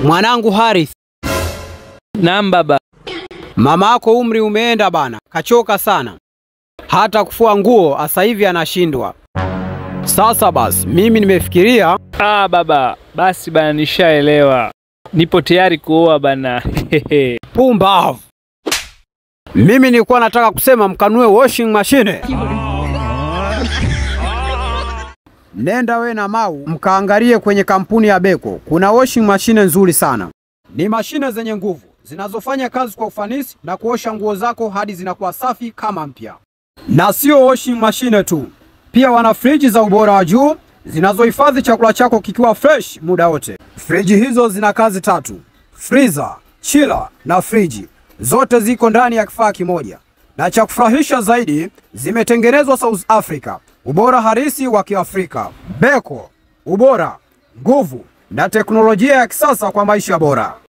Mwanangu Harith. Naam baba. Mama yako umri umeenda bana, kachoka sana. Hata kufua nguo asa hivi anashindwa. Sasa basi, mimi nimefikiria. Baba, basi bana nishaelewa. Nipo tayari kuoa bana. Pumbavu. Mimi nilikuwa nataka kusema mkanue washing machine. Nenda we na Mau mkaangalie kwenye kampuni ya Beko. Kuna washing machine nzuri sana. Ni mashine zenye nguvu, zinazofanya kazi kwa ufanisi na kuosha nguo zako hadi zinakuwa safi kama mpya. Na sio washing machine tu, pia wana friji za ubora wa juu zinazohifadhi chakula chako kikiwa fresh muda wote. Friji hizo zina kazi 3: freezer, chiller na friji. Zote ziko ndani ya kifaa kimoja. Na cha kufurahisha zaidi, zimetengenezwa South Africa. Ubora halisi wa Kiafrika. Beko, ubora, nguvu na teknolojia ya kisasa kwa maisha bora.